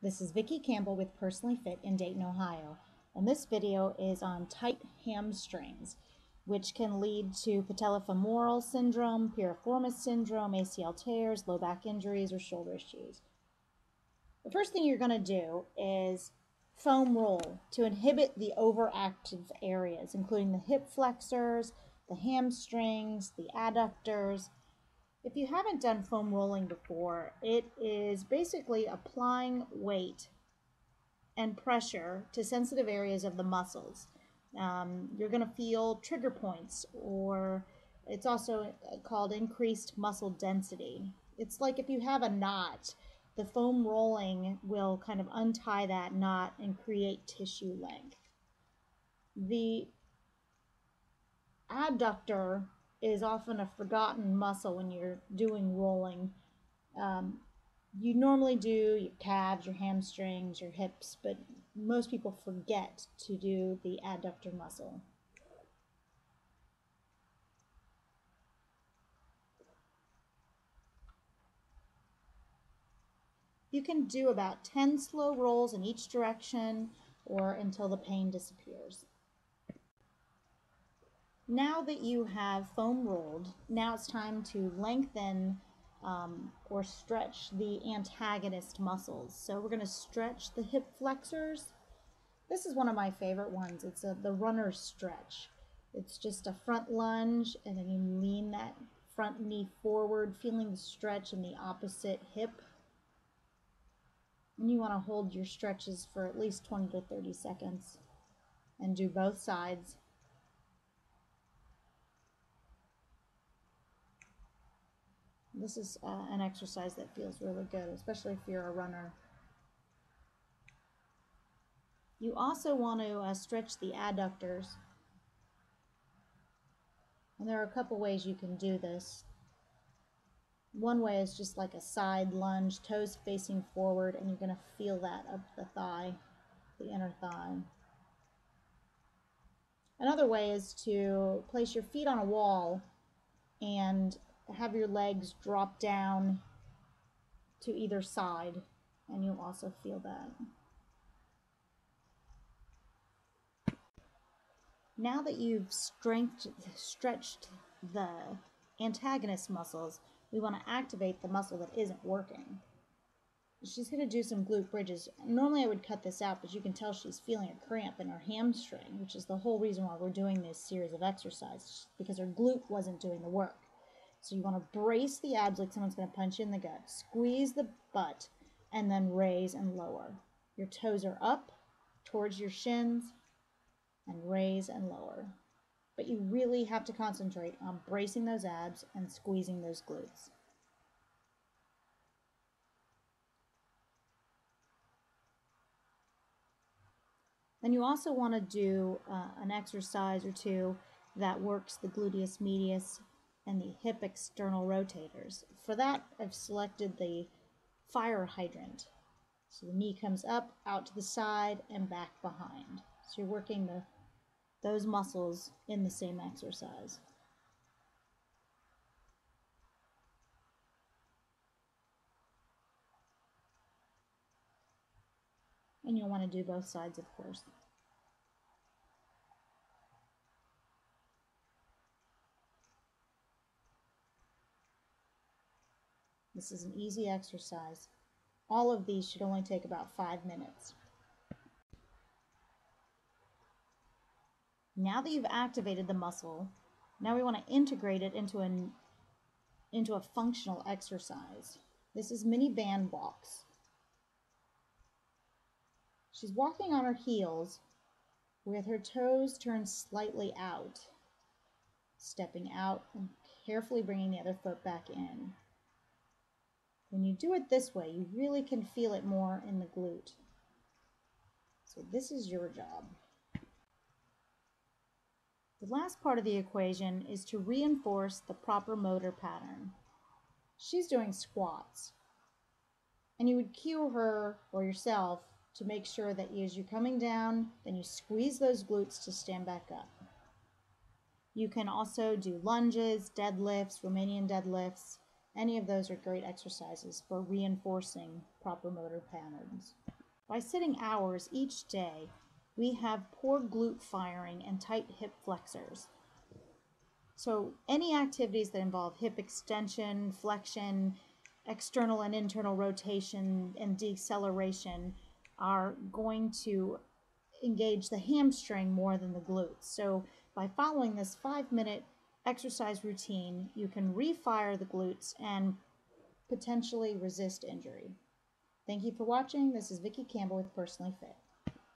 This is Vicki Campbell with Personally Fit in Dayton, Ohio, and this video is on tight hamstrings, which can lead to patellofemoral syndrome, piriformis syndrome, ACL tears, low back injuries, or shoulder issues. The first thing you're going to do is foam roll to inhibit the overactive areas, including the hip flexors, the hamstrings, the adductors. If you haven't done foam rolling before, it is basically applying weight and pressure to sensitive areas of the muscles. You're going to feel trigger points, or it's also called increased muscle density. It's like if you have a knot, the foam rolling will kind of untie that knot and create tissue length. The adductor is often a forgotten muscle when you're doing rolling. You normally do your calves, your hamstrings, your hips, but most people forget to do the adductor muscle. You can do about 10 slow rolls in each direction or until the pain disappears. Now that you have foam rolled, now it's time to lengthen or stretch the antagonist muscles. So we're going to stretch the hip flexors. This is one of my favorite ones. It's the runner's stretch. It's just a front lunge, and then you lean that front knee forward, feeling the stretch in the opposite hip. And you want to hold your stretches for at least 20 to 30 seconds and do both sides. This is an exercise that feels really good, especially if you're a runner. You also want to stretch the adductors. And there are a couple ways you can do this. One way is just like a side lunge, toes facing forward, and you're going to feel that up the thigh, the inner thigh. Another way is to place your feet on a wall and have your legs drop down to either side, and you'll also feel that. Now that you've stretched the antagonist muscles, we want to activate the muscle that isn't working. She's going to do some glute bridges. Normally I would cut this out, but you can tell she's feeling a cramp in her hamstring, which is the whole reason why we're doing this series of exercises, because her glute wasn't doing the work. So you want to brace the abs like someone's going to punch you in the gut. Squeeze the butt and then raise and lower. Your toes are up towards your shins and raise and lower. But you really have to concentrate on bracing those abs and squeezing those glutes. Then you also want to do an exercise or two that works the gluteus medius and the hip external rotators. For that, I've selected the fire hydrant. So the knee comes up, out to the side, and back behind. So you're working those muscles in the same exercise. And you'll want to do both sides, of course. This is an easy exercise. All of these should only take about 5 minutes. Now that you've activated the muscle, now we want to integrate it into a functional exercise. This is mini band walks. She's walking on her heels with her toes turned slightly out, stepping out and carefully bringing the other foot back in. When you do it this way, you really can feel it more in the glute. So this is your job. The last part of the equation is to reinforce the proper motor pattern. She's doing squats, and you would cue her or yourself to make sure that as you're coming down, then you squeeze those glutes to stand back up. You can also do lunges, deadlifts, Romanian deadlifts. Any of those are great exercises for reinforcing proper motor patterns. By sitting hours each day, we have poor glute firing and tight hip flexors. So any activities that involve hip extension, flexion, external and internal rotation, and deceleration are going to engage the hamstring more than the glutes. So by following this 5-minute exercise routine, you can refire the glutes and potentially resist injury. Thank you for watching. This is Vicki Campbell with Personally Fit.